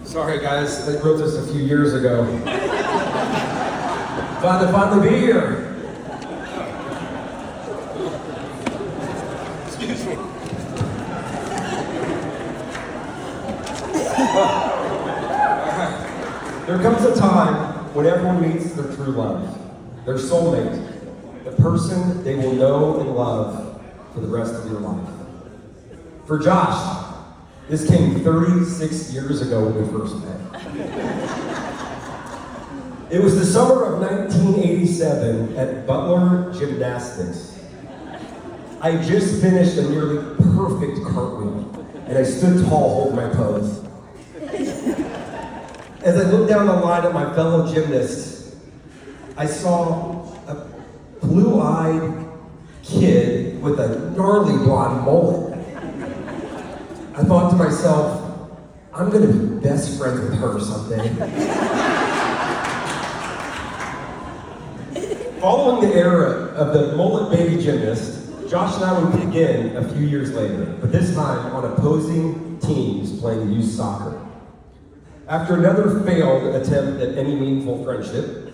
Sorry guys, I wrote this a few years ago. Glad to finally be here. Excuse me. There comes a time when everyone meets their true love, their soulmate, the person they will know and love for the rest of your life. For Josh, this came 36 years ago when we first met. It was the summer of 1987 at Butler Gymnastics. I just finished a nearly perfect cartwheel, and I stood tall holding my pose. As I looked down the line at my fellow gymnasts, I saw a blue-eyed kid with a gnarly blonde mullet. I thought to myself, I'm gonna be best friends with her someday. Following the era of the mullet baby gymnast, Josh and I would begin a few years later, but this time on opposing teams playing youth soccer. After another failed attempt at any meaningful friendship,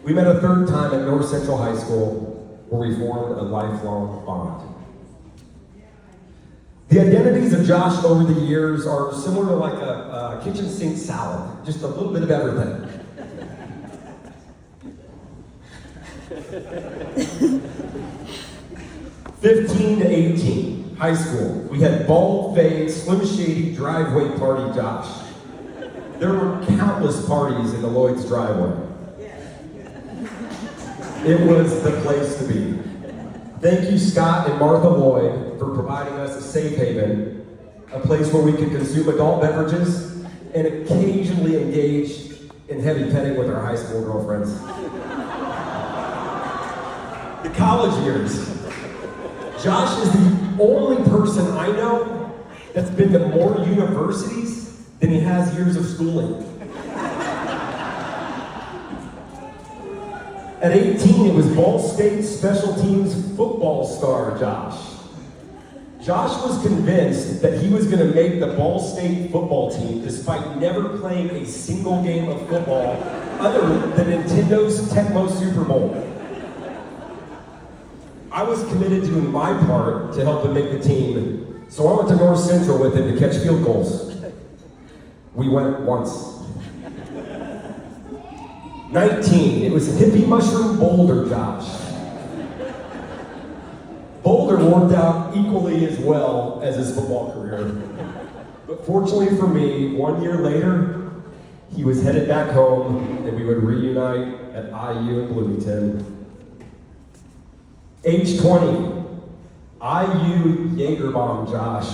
we met a third time at North Central High School, where we formed a lifelong bond. The identities of Josh over the years are similar to like a kitchen sink salad, just a little bit of everything. (15 to 18, high school. We had bald fade, slim shady driveway party Josh. There were countless parties in the Lloyd's driveway. It was the place to be. Thank you, Scott and Martha Lloyd, for providing us a safe haven, a place where we could consume adult beverages and occasionally engage in heavy petting with our high school girlfriends. The college years. Josh is the only person I know that's been to more universities than he has years of schooling. At 18, it was Ball State special teams football star Josh. Josh was convinced that he was going to make the Ball State football team despite never playing a single game of football other than Nintendo's Tecmo Super Bowl. I was committed to doing my part to help him make the team, so I went to North Central with him to catch field goals. We went once. 19, it was Hippie Mushroom Boulder Josh. Boulder worked out equally as well as his football career. But fortunately for me, 1 year later, he was headed back home and we would reunite at IU in Bloomington. Age 20, IU Jaeger Bomb Josh.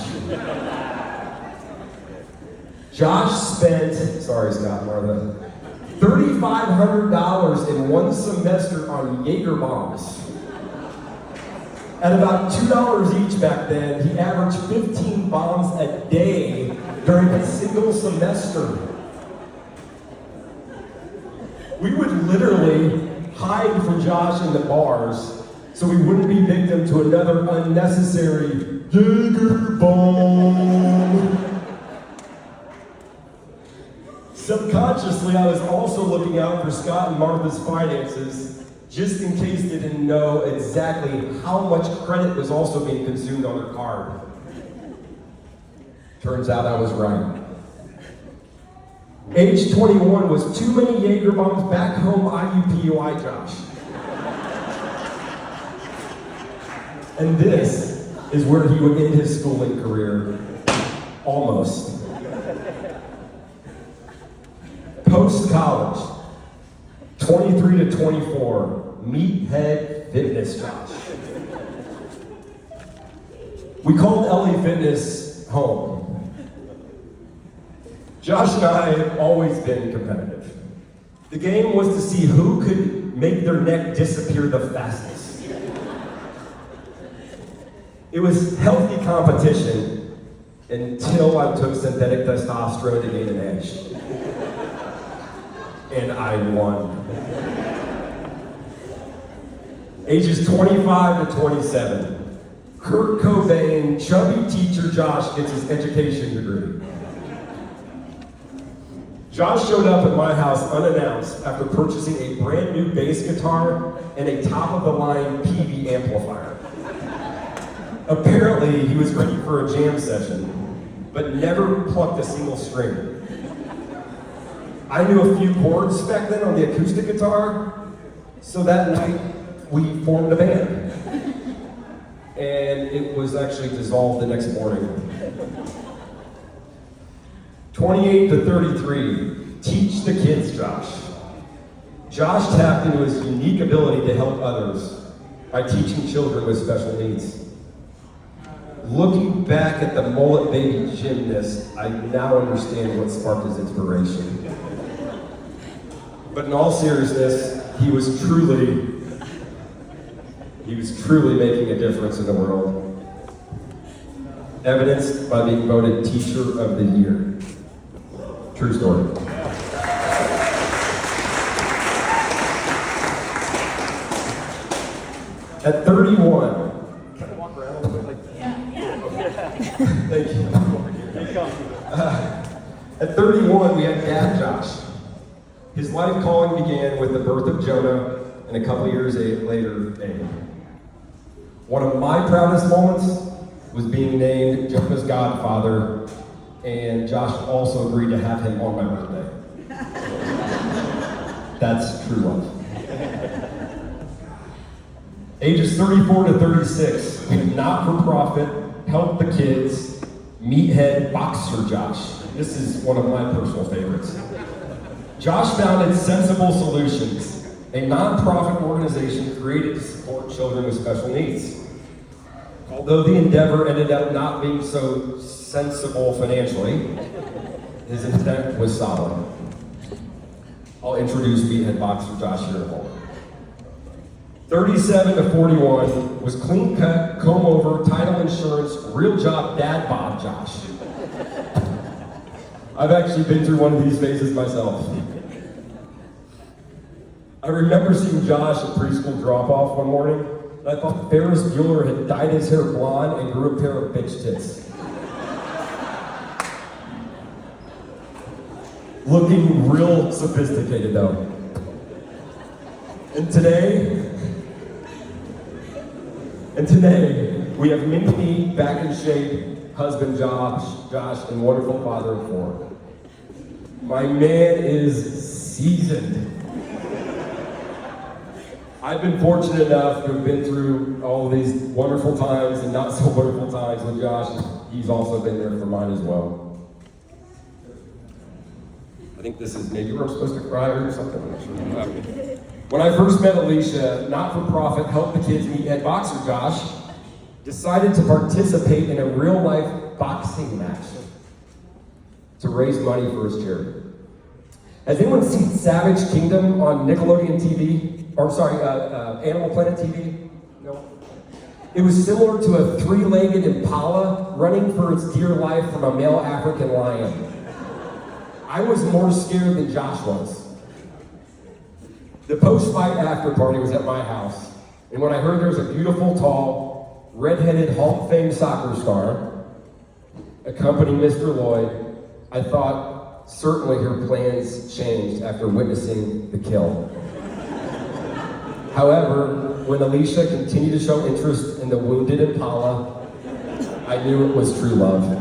Josh spent, sorry Scott, Martha, $3,500 in one semester on Jaeger bombs. At about $2 each back then, he averaged 15 bombs a day during a single semester. We would literally hide from Josh in the bars so we wouldn't be victim to another unnecessary Jaeger bomb. Subconsciously, I was also looking out for Scott and Martha's finances, just in case they didn't know exactly how much credit was also being consumed on their card. Turns out I was right. Age 21 was too many Jaeger bombs back home IUPUI Josh. And this is where he would end his schooling career. Almost. Post-college, 23 to 24, meathead fitness Josh. We called LA Fitness home. Josh and I have always been competitive. The game was to see who could make their neck disappear the fastest. It was healthy competition until I took synthetic testosterone to gain an edge. And I won. Ages 25 to 27. Kurt Cobain, chubby teacher Josh gets his education degree. Josh showed up at my house unannounced after purchasing a brand new bass guitar and a top-of-the-line PV amplifier. Apparently, he was ready for a jam session, but never plucked a single string. I knew a few chords back then on the acoustic guitar, so that night we formed a band. And it was actually dissolved the next morning. 28 to 33, teach the kids, Josh. Josh tapped into his unique ability to help others by teaching children with special needs. Looking back at the mullet baby gymnast, I now understand what sparked his inspiration. But in all seriousness, he was truly making a difference in the world. Evidenced by being voted Teacher of the Year. True story. At 31, can I walk around a little bit? Thank you. At 31, we had Dad Josh. His life calling began with the birth of Jonah, and a couple years later, Abe. One of my proudest moments was being named Jonah's godfather, and Josh also agreed to have him on my birthday. That's true love. Ages 34 to 36, we have not-for-profit, help the kids, meathead boxer Josh. This is one of my personal favorites. Josh founded Sensible Solutions, a non-profit organization created to support children with special needs. Although the endeavor ended up not being so sensible financially, his intent was solid. I'll introduce meathead boxer Josh here in a moment. 37 to 41 was clean cut, comb over, title insurance, real job dad bod Josh. I've actually been through one of these phases myself. I remember seeing Josh at preschool drop-off one morning, and I thought Ferris Bueller had dyed his hair blonde and grew a pair of bitch tits. Looking real sophisticated though. And today, we have mini-me, back in shape, husband Josh, and wonderful father of 4. My man is seasoned. I've been fortunate enough to have been through all of these wonderful times and not so wonderful times with Josh. He's also been there for mine as well. I think this is maybe where I'm supposed to cry or something. I'm not sure. When I first met Alicia, not-for-profit Help the Kids Meathead boxer Josh decided to participate in a real-life boxing match to raise money for his charity. Has anyone seen Savage Kingdom on Nickelodeon TV? Animal Planet TV? No. It was similar to a 3-legged impala running for its dear life from a male African lion. I was more scared than Josh was. The post-fight after party was at my house, and when I heard there was a beautiful, tall, red-headed Hall of Fame soccer star accompanying Mr. Lloyd, I thought certainly her plans changed after witnessing the kill. However, when Alicia continued to show interest in the wounded impala, I knew it was true love.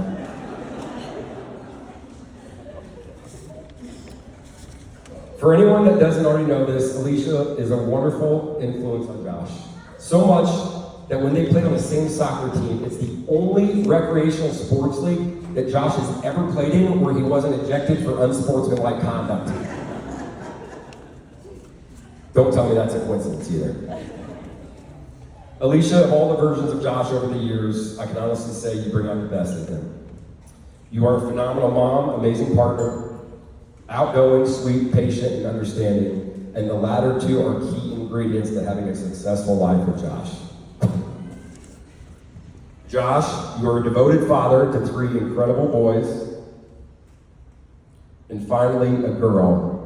For anyone that doesn't already know this, Alicia is a wonderful influence on Josh. So much that when they played on the same soccer team, it's the only recreational sports league that Josh has ever played in where he wasn't ejected for unsportsmanlike conduct. Don't tell me that's a coincidence either. Alicia, of all the versions of Josh over the years, I can honestly say you bring out the best in him. You are a phenomenal mom, amazing partner, outgoing, sweet, patient, and understanding, and the latter two are key ingredients to having a successful life with Josh. Josh, you are a devoted father to 3 incredible boys, and finally a girl,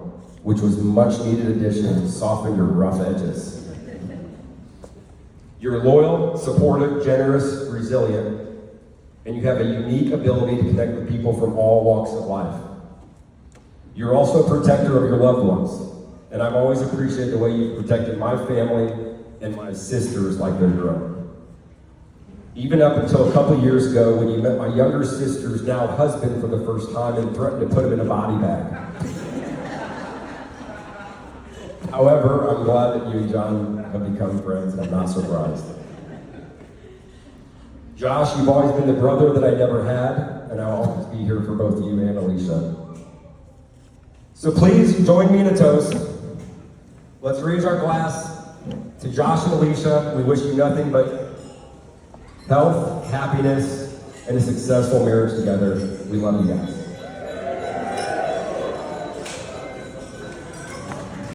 which was a much needed addition to soften your rough edges. You're loyal, supportive, generous, resilient, and you have a unique ability to connect with people from all walks of life. You're also a protector of your loved ones, and I've always appreciated the way you've protected my family and my sisters like they're your own. Even up until a couple years ago when you met my younger sister's now husband for the first time and threatened to put him in a body bag. However, I'm glad that you and John have become friends, and I'm not surprised. Josh, you've always been the brother that I never had, and I'll always be here for both you and Alicia. So please join me in a toast. Let's raise our glass to Josh and Alicia. We wish you nothing but health, happiness, and a successful marriage together. We love you guys.